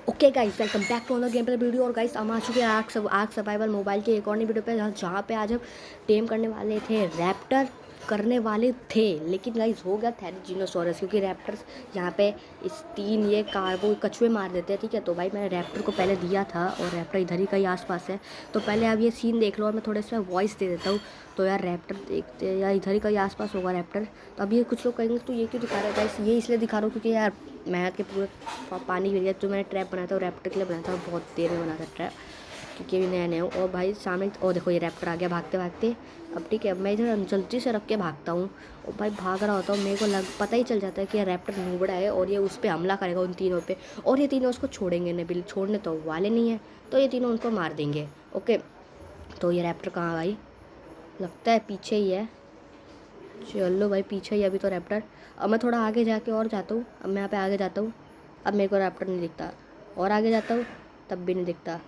Okay guys, welcome back to another game play video. और guys हम आ चुके हैं आर्क सर्वाइवल मोबाइल के एक और नई वीडियो पे, जहाँ पे आज हम टेम करने वाले थे, रैप्टर करने वाले थे। लेकिन गाइस हो गया थेरिजीनोसॉरस, क्योंकि रैप्टर्स यहाँ पे इस तीन ये कार्बो कछुए मार देते हैं। ठीक है, तो भाई मैंने रैप्टर को पहले दिया था और रैप्टर इधर ही कहीं आसपास है। तो पहले आप ये सीन देख लो और मैं थोड़े इसमें वॉइस दे देता हूँ। तो यार रैप्टर देखते हैं, या इधर ही कहीं आसपास होगा रैप्टर। तो अब ये कुछ लोग कहेंगे तो ये क्यों दिखा रहा है गाइस, ये इसलिए दिखा रहा हूँ क्योंकि यार मेहनत के पूरे पानी गिर गया। जो मैंने ट्रैप बनाया था वो रैप्टर के लिए बनाया था, बहुत देर में बना था ट्रैप, क्योंकि अभी नया नया हूँ। और भाई सामने और देखो ये रैप्टर आ गया भागते भागते। अब ठीक है, अब मैं इधर जल्दी से रख के भागता हूँ और भाई भाग रहा होता हूँ। मेरे को पता ही चल जाता है कि ये रैप्टर नुबड़ा है और ये उस पर हमला करेगा, उन तीनों पे। और ये तीनों उसको छोड़ेंगे नहीं, बिल छोड़ने तो वाले नहीं है, तो ये तीनों उनको मार देंगे। ओके, तो ये रैप्टर कहाँ भाई, लगता है पीछे ही है। चलो भाई पीछे ही अभी तो रैप्टर। अब मैं थोड़ा आगे जाके और जाता हूँ। अब मैं यहाँ पे आगे जाता हूँ, अब मेरे को रैप्टर नहीं दिखता। और आगे जाता हूँ तब भी नहीं दिखता।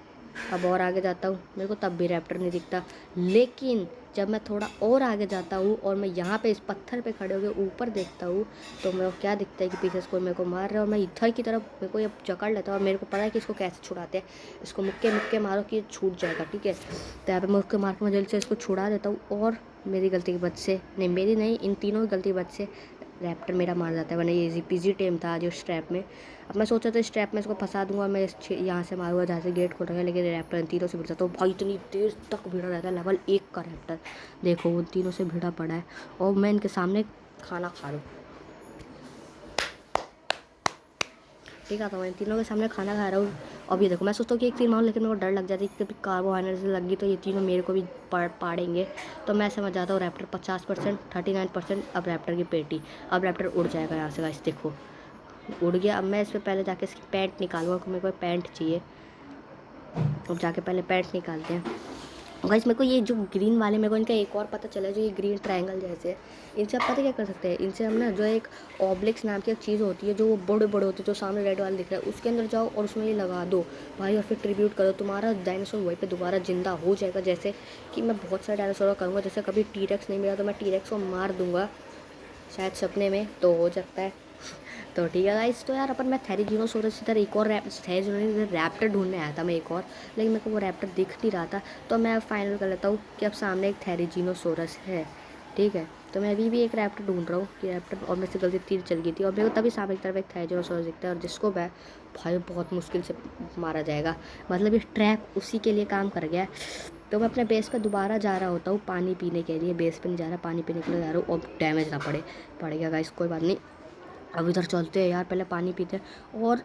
अब और आगे जाता हूँ, मेरे को तब भी रैप्टर नहीं दिखता। लेकिन जब मैं थोड़ा और आगे जाता हूँ और मैं यहाँ पे इस पत्थर पे खड़े होकर ऊपर देखता हूँ, तो मेरे को क्या दिखता है कि पीछे से कोई मेरे को मार रहा है। और मैं इधर की तरफ मेरे को ये जकड़ लेता हूँ और मेरे को पता है कि इसको कैसे छुड़ाते हैं। इसको मुक्के मुक्के मारो कि ये छूट जाएगा। ठीक है, तो यहाँ पे मैं उसके मार के मैं जल्दी से इसको छुड़ा देता हूँ। और मेरी गलती की वजह से, नहीं मेरी नहीं, इन तीनों की गलती की वजह से रैप्टर मेरा मार जाता है। वरना ये इजी पीजी टेम था जो स्ट्रैप में। अब मैं सोचा था स्ट्रैप में इसको फंसा दूंगा, मैं यहाँ से मारूंगा जहाँ से गेट खोल रहा है। लेकिन रैप्टर इन तीनों से भिड़ जाता है। तो भाई इतनी देर तक भिड़ा रहता है, लेवल 1 का रैप्टर देखो उन तीनों से भिड़ा पड़ा है। और मैं इनके सामने खाना खा रहा हूँ। ठीक है, तो मैं तीनों के सामने खाना खा रहा हूँ। अब ये देखो, मैं सोचता हूँ कि एक तीन मारूँ, लेकिन मेरे को डर लग जाती है कि कभी कार्बो एनर्जी लग गई तो ये तीनों मेरे को भी पाड़ेंगे। तो मैं समझ जाता हूँ रैप्टर 50%, 39%। अब रैप्टर की पेटी, अब रैप्टर उड़ जाएगा यहाँ से गाइस, देखो उड़ गया। अब मैं इस पर पहले जाके इसकी पैंट निकालूंगा, मेरे को पैंट चाहिए। अब जाके पहले पैंट निकालते हैं। गाइस मेरे को ये जो ग्रीन वाले, मेरे को इनका एक और पता चला, जो ये ग्रीन ट्रायंगल जैसे है, इनसे आप पता क्या कर सकते हैं। इनसे हम ना जो एक ऑब्लिक्स नाम की एक चीज़ होती है, जो वो बड़े बड़े होते हैं, जो सामने रेड वाले दिख रहा है, उसके अंदर जाओ और उसमें ये लगा दो भाई, और फिर ट्रिब्यूट करो, तुम्हारा डायनासोर वहीं पे दोबारा जिंदा हो जाएगा। जैसे कि मैं बहुत सारे डायनासोर का करूँगा, जैसे कभी टीरेक्स नहीं मिला तो मैं टीरेक्स को मार दूंगा शायद सपने में, तो हो सकता है। तो ठीक है गाइस, तो यार अपन मैं थेरिजीनोसॉरस इधर एक और रैप्टर ढूंढने आया था मैं एक और, लेकिन मेरे को वो रैप्टर दिख नहीं रहा था। तो मैं फाइनल कर लेता हूँ कि अब सामने एक थेरिजीनोसॉरस है। ठीक है, तो मैं अभी भी एक रैप्टर ढूंढ रहा हूँ कि रैप्टर, और मेरे से गलती तीर चल गई थी। और मेरे को तभी सामने की तरफ एक थेरिजीनोसॉरस दिखता है, और जिसको मैं भाई बहुत मुश्किल से मारा जाएगा। मतलब ये ट्रैप उसी के लिए काम कर गया। तो मैं अपने बेस पे दोबारा जा रहा होता हूँ पानी पीने के लिए। बेस पे नहीं जा रहा, पानी पीने के लिए जा रहा हूँ। और डैमेज ना पड़ गया गाइस, कोई बात नहीं। अब इधर चलते हैं यार, पहले पानी पीते हैं। और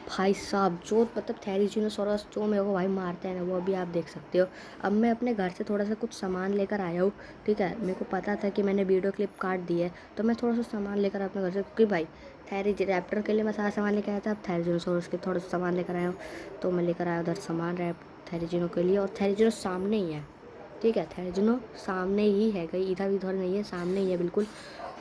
भाई साहब जो मतलब थेरिजीनोसॉरस जो मेरे को भाई मारते हैं ना, वो अभी आप देख सकते हो। अब मैं अपने घर से थोड़ा सा कुछ सामान लेकर आया हूँ। ठीक है, मेरे को पता था कि मैंने वीडियो क्लिप काट दी है, तो मैं थोड़ा सा सामान लेकर अपने घर से, क्योंकि भाई रैप्टर के लिए मैं सारा सामान लेकर आया था, अब थेरिजीनोसॉरस के थोड़ा सा सामान लेकर आया हूँ। तो मैं लेकर आया उधर सामान थेरिजीनो के लिए। और थेरिजीनो सामने ही है। ठीक है, थेरिजीनो सामने ही है, कहीं इधर उधर नहीं है, सामने ही है बिल्कुल।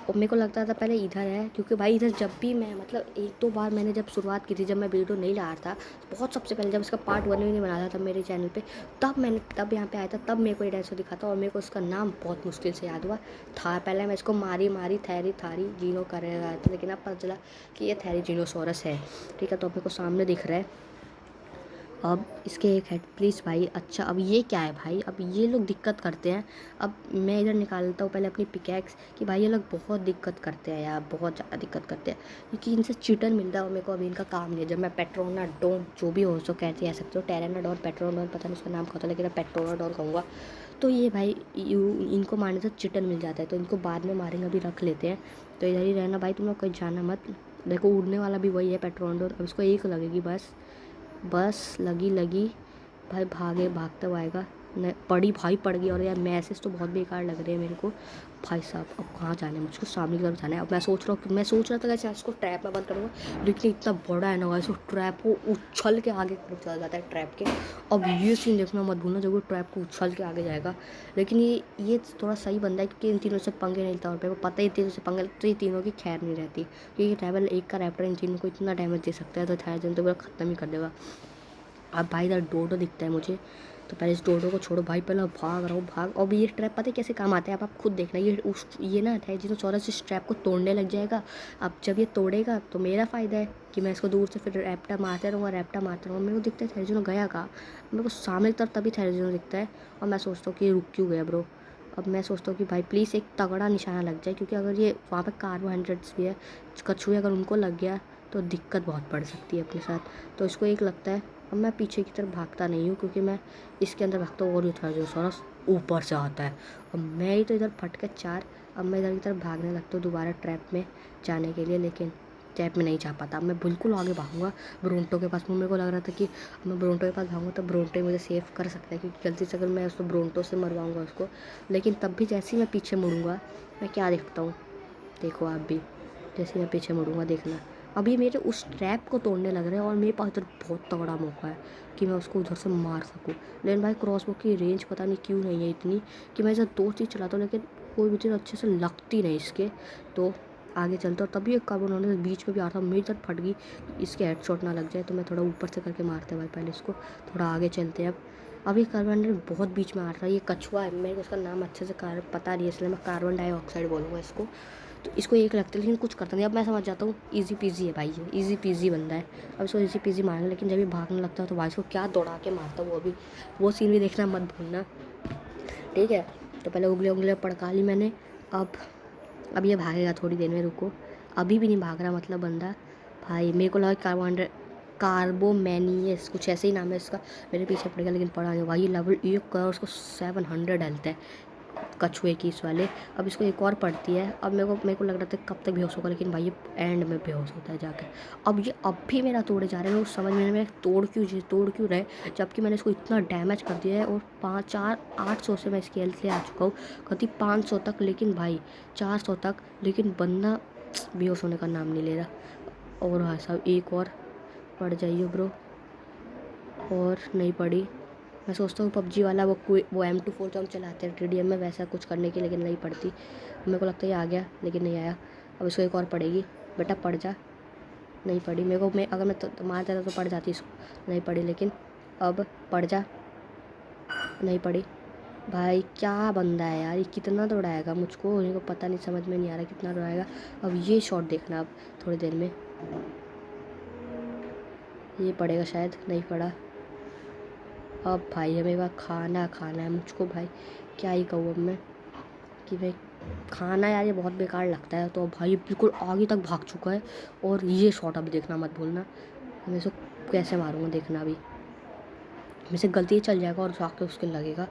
और मेरे को लगता था पहले इधर है, क्योंकि भाई इधर जब भी मैं मतलब एक दो बार मैंने जब शुरुआत की थी, जब मैं वीडियो नहीं ला रहा था, बहुत सबसे पहले जब इसका पार्ट 1 भी नहीं बनाया था मेरे चैनल पे, तब यहाँ पे आया था, तब मेरे को ये डायनासोर दिखा था। और मेरे को उसका नाम बहुत मुश्किल से याद हुआ था। पहले मैं इसको मारी थारी जीनो कर रहा था, लेकिन अब पता चला कि ये थेरिजीनोसॉरस है। ठीक है, तो अब मेरे को सामने दिख रहा है। अब इसके एक हेड प्लीज़ भाई। अच्छा अब ये क्या है भाई, अब ये लोग दिक्कत करते हैं। अब मैं इधर निकाल लेता हूँ पहले अपनी पिकैक्स, कि भाई ये लोग बहुत दिक्कत करते हैं यार, बहुत ज़्यादा दिक्कत करते हैं, क्योंकि इनसे चिटन मिलता है और मेरे को अभी इनका काम नहीं है। जब मैं पेट्रोनाडोन जो भी हो सो कहते कह सकते हो, टेरानाडोन पेट्रोनाडोन पता नहीं उसका नाम क्या होता है, लेकिन मैं पेट्रोनाडोन कहूँगा। तो ये भाई इनको मारने से चिटन मिल जाता है, तो इनको बाद में मारेंगे, अभी रख लेते हैं। तो इधर ही रहना भाई, तुम लोग कहीं जाना मत। देखो उड़ने वाला भी वही है पेट्रोनाडोन, अब इसको एक लगेगी बस लगी भाई, भागते हुए आएगा। न पड़ी भाई, पड़ गई। और यार मैसेज तो बहुत बेकार लग रहे हैं मेरे को भाई साहब। अब कहाँ जाना है मुझको, सामने की तरफ जाना है। अब मैं सोच रहा था कैसे इसको ट्रैप में बंद करूँगा, लेकिन इतना बड़ा है ना भाई, इसको ट्रैप को उछल के आगे चला जाता है ट्रैप के। अब ये सीन देखना मत भूलना, जब वो ट्रैप को उछल के आगे जाएगा। लेकिन ये थोड़ा सही बंदा है, क्योंकि इन तीनों से पंगे नहीं लेता, और मेरे को पता है इन तीनों से पंगे तो ये तीनों की खैर नहीं रहती, क्योंकि लेवल 1 का रैप्टर इन तीनों को इतना डैमेज दे सकता है, तो थेरिजीनो तो पूरा ख़त्म ही कर देगा। अब भाई इधर डोडो दिखता है मुझे, तो पहले इस डोडो को छोड़ो भाई, पहले भाग रहा हूँ भाग। और ये ट्रैप पता है कैसे काम आता है, आप खुद देखना। ये ना है जिस चौरस इस ट्रैप को तोड़ने लग जाएगा। अब जब ये तोड़ेगा तो मेरा फ़ायदा है कि मैं इसको दूर से फिर रैप्टा मारते रहूँगा, रैप्टा मारते रहूँगा। मेरे को दिखता है थेरेजिनो गया कहाँ, मेरे को सामने की तरफ तभी थेरेजिनो दिखता है और मैं सोचता हूँ कि रुक क्यों गया ब्रो। अब मैं सोचता हूँ कि भाई प्लीज़ एक तगड़ा निशाना लग जाए, क्योंकि अगर ये वहाँ पे कार्बोहाइड्रेट्स भी है, कछुए अगर उनको लग गया तो दिक्कत बहुत पड़ सकती है अपने साथ। तो इसको एक लगता है। अब मैं पीछे की तरफ भागता नहीं हूँ, क्योंकि मैं इसके अंदर भागता हूँ और उठा जो सरस ऊपर से आता है। अब मैं ही तो इधर फट के 4। अब मैं इधर की तरफ भागने लगता हूँ दोबारा ट्रैप में जाने के लिए, लेकिन ट्रैप में नहीं जा पाता। मैं बिल्कुल आगे भागूंगा ब्रोंटो के पास। मेरे को लग रहा था कि मैं ब्रोंटो के पास भागूंगा तो ब्रोंटो मुझे सेव कर सकता है, क्योंकि गलती से अगर मैं उसको ब्रोंटो से मरवाऊँगा उसको। लेकिन तब भी जैसे ही मैं पीछे मुड़ूंगा, मैं क्या देखता हूँ, देखो आप भी, जैसे मैं पीछे मुड़ूंगा देखना, अभी मेरे उस ट्रैप को तोड़ने लग रहे हैं और मेरे पास इधर बहुत तगड़ा मौका है कि मैं उसको उधर से मार सकूं। लेकिन भाई क्रॉसबो की रेंज पता नहीं क्यों नहीं है इतनी, कि मैं इधर 2 चीज़ चलाता हूँ लेकिन कोई भी चीज़ अच्छे से लगती नहीं इसके। तो आगे चलता और तभी एक कार्बन बीच में भी आ रहा था, मेरी तरफ फट गई, इसके हेडशॉट ना लग जाए। तो मैं थोड़ा ऊपर से करके मारते भाई पहले इसको, थोड़ा आगे चलते हैं। अब ये कार्बन बहुत बीच में आ रहा है, ये कछुआ है, मेरे को उसका नाम अच्छे से पता नहीं है, इसलिए मैं कार्बन डाइऑक्साइड बोलूँगा इसको। तो इसको एक लगता है लेकिन कुछ करता नहीं। अब मैं समझ जाता हूँ ईजी पीजी है भाई, ये ईजी पीजी बंदा है। अब इसको ईजी पीजी मारेंगे, लेकिन जब ये भागने लगता है तो भाई इसको क्या दौड़ा के मारता है वो सीन भी देखना मत भूलना, ठीक है। तो पहले उंगली उंगली पड़का ली मैंने। अब ये भागेगा थोड़ी देर में, रुको। अभी भी नहीं भाग रहा मतलब बंदा। भाई मेरे को लगा कार्बोमैनियस कुछ ऐसे ही नाम है इसका, मेरे पीछे पड़ेगा लेकिन पड़ा नहीं। भाई लेवल 1 का उसको 700 हेल्थ है कछुए की इस वाले। अब इसको एक और पड़ती है। अब मेरे को लग रहा था कब तक बेहोश होगा, लेकिन भाई ये एंड में बेहोश होता है जाकर। अब ये अब भी मेरा तोड़े जा रहे हैं, मेरे को समझ में नहीं तोड़ क्यों रहे, जबकि मैंने इसको इतना डैमेज कर दिया है। और 800 से मैं इसकी हेल्थ ले आ चुका हूँ, कभी 500 तक, लेकिन भाई 400 तक, लेकिन बंदा बेहोश होने का नाम नहीं ले रहा। और हाँ साहब एक और पड़ जाइए ब्रो, और नहीं पड़ी। मैं सोचता हूँ पबजी वाला वो M24 जो हम चलाते हैं TDM में, वैसा कुछ करने की, लेकिन नहीं पड़ती। मेरे को लगता है ये आ गया लेकिन नहीं आया। अब इसको एक और पड़ेगी, बेटा पड़ जा। नहीं पड़ी मेरे को, अगर मैं तो मार जाता तो पड़ जाती इसको, नहीं पड़ी। लेकिन अब पड़ जा, नहीं पड़ी। भाई क्या बंदा है यार, ये कितना दौड़ाएगा मुझको, इनको पता नहीं, समझ में नहीं आ रहा कितना दौड़ाएगा। अब ये शॉट देखना, अब थोड़ी देर में ये पड़ेगा शायद, नहीं पड़ा। अब भाई हमें वह खाना है मुझको, भाई क्या ही कहूँ अब मैं कि भाई खाना यार ये बहुत बेकार लगता है। तो भाई बिल्कुल आगे तक भाग चुका है, और ये शॉट अब देखना मत भूलना, मैं इसको कैसे मारूंगा देखना। अभी मेरे से गलती चल जाएगा और जाके उसके लगेगा,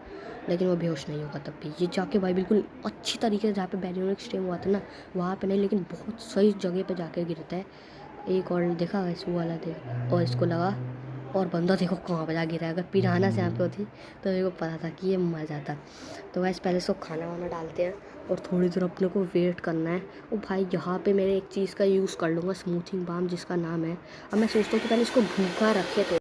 लेकिन वो बेहोश नहीं होगा तब भी। ये जाके भाई बिल्कुल अच्छी तरीके से जहाँ पे बैरियोनिक स्ट्रीम हुआ था ना, वहाँ पे नहीं, लेकिन बहुत सही जगह पे जाके गिरता है। एक और देखा इस वाला देख, और इसको लगा, और बंदा देखो कहाँ पे जा गिरा है। अगर पिराना से यहाँ पे होती तो मेरे को पता था कि ये मर जाता। तो वैसे पहले इसको खाना वाना डालते हैं और थोड़ी देर अपने को वेट करना है। और भाई यहाँ पे मेरे एक चीज़ का यूज़ कर लूँगा, स्मूथिंग बाम जिसका नाम है। अब मैं सोचता हूँ कि पहले इसको भूखा रखे, तो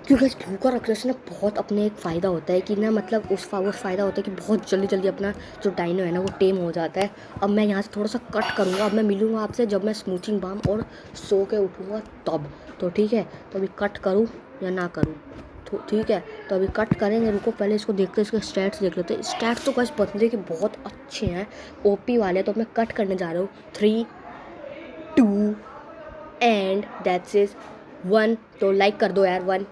क्योंकि इस भूखा रखने से ना बहुत अपने एक फ़ायदा होता है कि ना, मतलब उस फ़ायदा होता है कि बहुत जल्दी जल्दी अपना जो डाइनो है ना वो टेम हो जाता है। अब मैं यहाँ से थोड़ा सा कट करूँगा, अब मैं मिलूँगा आपसे जब मैं स्मूथिंग बाम और सो के उठूँगा तब। तो ठीक है, तो अभी कट करूँ या ना करूँ, तो ठीक है तो अभी कट करेंगे। रुको पहले इसको देखते हैं, इसके स्टैट्स देख लेते हैं। स्टैट्स तो बस बंदे के बहुत अच्छे हैं, OP वाले। तो मैं कट करने जा रहा हूँ, 3 2 एंड दैट्स इज 1। तो लाइक कर दो यार 1।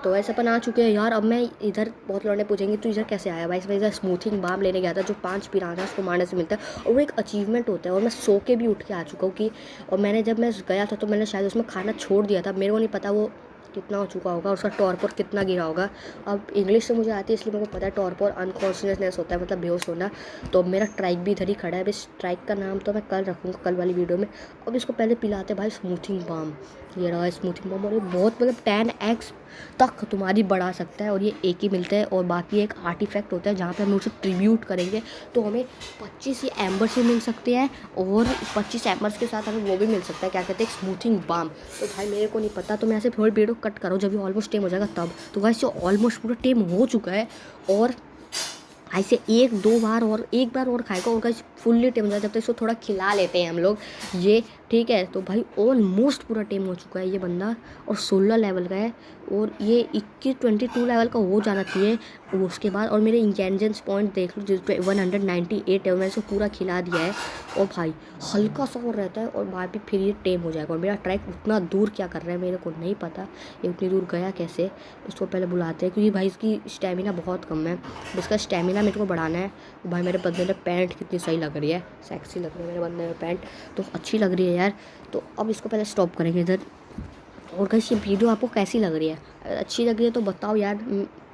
तो ऐसे अपन आ चुके हैं यार। अब मैं इधर बहुत लौंडे पूछेंगे तो इधर कैसे आया भाई, मैं इधर स्मूथिंग बाम लेने गया था जो 5 पिराना उसको मारने से मिलता है, और वो एक अचीवमेंट होता है। और मैं सो के भी उठ के आ चुका हूँ कि, और मैंने जब मैं गया था तो मैंने शायद उसमें खाना छोड़ दिया था, मेरे को नहीं पता वो कितना हो चुका होगा, उसका टॉर्पर कितना गिरा होगा। अब इंग्लिश से मुझे आती है इसलिए मेरे को पता है टॉर्पर अनकॉन्शियसनेस होता है, मतलब बेहोश होना। तो मेरा ट्राइक भी इधर ही खड़ा है। अभी ट्राइक का नाम तो मैं कल रखूँगा, कल वाली वीडियो में। अब इसको पहले पिलाते भाई स्मूथिंग बाम। ये रहा स्मूथिंग बाम, और ये बहुत मतलब 10x तक तुम्हारी बढ़ा सकता है। और ये एक ही मिलता है, और बाकी एक आर्टिफैक्ट होता है जहाँ पे हम उसे ट्रिब्यूट करेंगे तो हमें 25 ये एम्बर्स भी मिल सकते हैं, और 25 एम्बर्स के साथ हमें वो भी मिल सकता है, क्या कहते हैं, स्मूथिंग बाम। तो भाई मेरे को नहीं पता, तो मैं ऐसे थोड़ी वीडियो कट करो जब ये ऑलमोस्ट टेम हो जाएगा तब। तो भाई ये ऑलमोस्ट पूरा टेम हो चुका है, और ऐसे एक बार और खाएगा, और फुल्ली टेम हो जाए जब तक इसको थोड़ा खिला लेते हैं हम लोग। ये ठीक है। तो भाई ऑलमोस्ट पूरा टेम हो चुका है ये बंदा, और 16 लेवल का है, और ये 22 लेवल का हो जाना चाहिए उसके बाद। और मेरे इंटेलिजेंस पॉइंट देख लो जिस पे 198 है, मैंने इसको पूरा खिला दिया है। और भाई हल्का सा और रहता है, और भाई भी फिर ये टेम हो जाएगा। और मेरा ट्रैक उतना दूर क्या कर रहा है मेरे को नहीं पता, ये उतनी दूर गया कैसे। इसको पहले बुलाते हैं, क्योंकि भाई इसकी स्टेमिना बहुत कम है, इसका स्टेमिना मेरे को बढ़ाना है। भाई मेरे बंदे ने पैंट कितनी सही लग रही है, सेक्सी लग रही है मेरे बंदे में पैंट, तो अच्छी लग रही है यार। तो अब इसको पहले स्टॉप करेंगे इधर। और गाइस ये वीडियो आपको कैसी लग रही है, अच्छी लग रही है तो बताओ यार,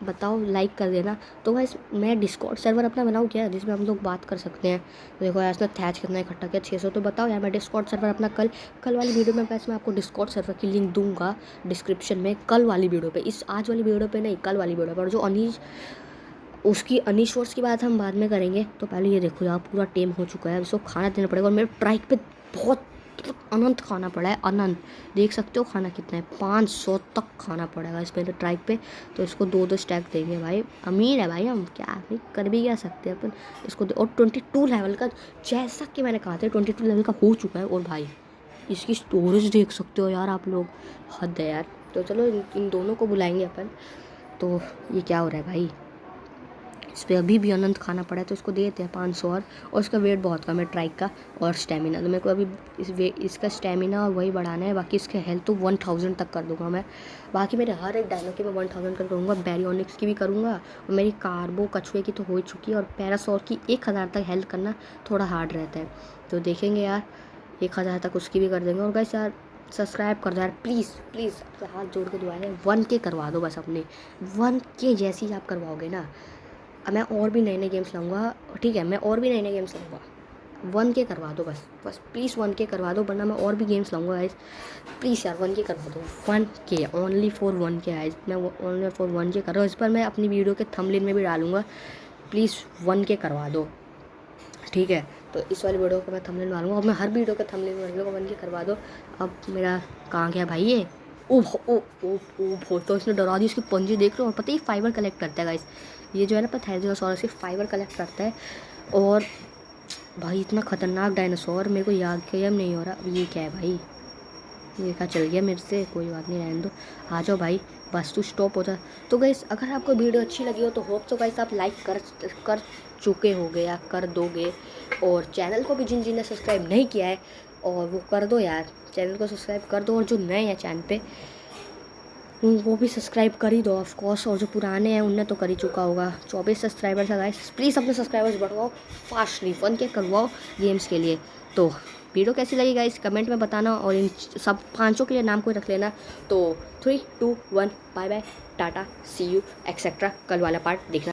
बताओ, लाइक कर देना। तो गाइस मैं डिस्कॉर्ड सर्वर अपना बनाऊँ क्या, जिसमें हम लोग बात कर सकते हैं। तो देखो यार इसने थैच कितना इकट्ठा किया, 600। तो बताओ यार मैं डिस्कॉर्ड सर्वर अपना कल वाली वीडियो में वैसे मैं आपको डिस्कॉर्ड सर्वर की लिंक दूंगा डिस्क्रिप्शन में, कल वाली वीडियो पे, इस आज वाली वीडियो पे नहीं, कल वाली वीडियो पर। जो अनीश उसकी अनीश फोर्स की बात हम बाद में करेंगे। तो पहले ये देखो यार पूरा टेम हो चुका है, इसको खाना देना पड़ेगा। और मेरे ट्राइक पे बहुत अनंत खाना पड़ा है, अनंत, देख सकते हो खाना कितना है, 500 तक खाना पड़ेगा इस मेरे ट्राइक पे। तो इसको 2-2 स्टैक देंगे भाई, अमीर है भाई हम, क्या नहीं कर भी क्या सकते हैं अपन इसको। और 22 लेवल का, जैसा कि मैंने कहा था 22 लेवल का हो चुका है। और भाई इसकी स्टोरेज देख सकते हो यार आप लोग, हद है यार। तो चलो इन दोनों को बुलाएंगे अपन। तो ये क्या हो रहा है भाई, इस पर अभी भी अनंत खाना पड़ा है, तो इसको देते हैं 500। और इसका वेट बहुत कम है ट्राइक का, और स्टेमिना तो मेरे को अभी इसका स्टेमिना वही बढ़ाना है। बाकी इसके हेल्थ तो 1000 तक कर दूंगा मैं। बाकी मेरे हर एक डायनो की मैं 1000 कर दूँगा, बैरियोनिक्स की भी करूँगा, और मेरी कार्बो कछुए की तो हो ही चुकी है। और पैरासोर की 1000 तक हेल्थ करना थोड़ा हार्ड रहता है, तो देखेंगे यार 1000 तक उसकी भी कर देंगे। और गाइस यार सब्सक्राइब कर दो यार प्लीज़ प्लीज़, आपसे हाथ जोड़ के दुआ है, 1K करवा दो बस अपने। 1K जैसी आप करवाओगे ना, मैं और भी नए नए गेम्स लाऊंगा, ठीक है, मैं और भी नए नए गेम्स लाऊंगा। 1K करवा दो बस बस प्लीज़, 1K करवा दो, वरना मैं और भी गेम्स लाऊंगा गाइस। प्लीज़ यार 1K करवा दो, 1K only for 1K guys, मैं ओनली फॉर 1K कर रहा हूँ। इस पर मैं अपनी वीडियो के थंबनेल में भी डालूंगा, प्लीज़ 1K करवा दो, ठीक है। तो इस वाली वीडियो को मैं थंबनेल में डालूंगा, और मैं हर वीडियो के थंबनेल में डालूंगा 1K करवा दो। अब मेरा कहाँ गया भाई ये, ओ ओ ओ ओ, तो इसने डरा दी, उसकी पंजे देख लो। और पता ही फाइबर कलेक्ट करता है गाइस, ये जो है ना पैथेरोसाurus से फाइबर कलेक्ट करता है। और भाई इतना खतरनाक डायनासोर मेरे को याद किया नहीं हो रहा। अब ये क्या है भाई, ये क्या चल गया मेरे से, कोई बात नहीं, रहने दो। आ जाओ भाई, बस तू स्टॉप हो जा। तो गाइस अगर आपको वीडियो अच्छी लगी हो तो होप तो गाइस आप लाइक कर चुके होगे या कर दोगे। और चैनल को भी जिन ने सब्सक्राइब नहीं किया है, और वो कर दो यार, चैनल को सब्सक्राइब कर दो। और जो नए हैं चैनल पे वो भी सब्सक्राइब कर ही दो ऑफ कोर्स, और जो पुराने हैं उनने तो कर ही चुका होगा। 24 सब्सक्राइबर्स है गाइस, प्लीज़ अपने सब्सक्राइबर्स बढ़वाओ फास्टली, 1K करवाओ गेम्स के लिए। तो वीडियो कैसी लगी गाइस कमेंट में बताना, और इन सब 5 के लिए नाम कोई रख लेना। तो 3, 2, 1 bye bye, tata, see you etcetera. कल वाला पार्ट देखना।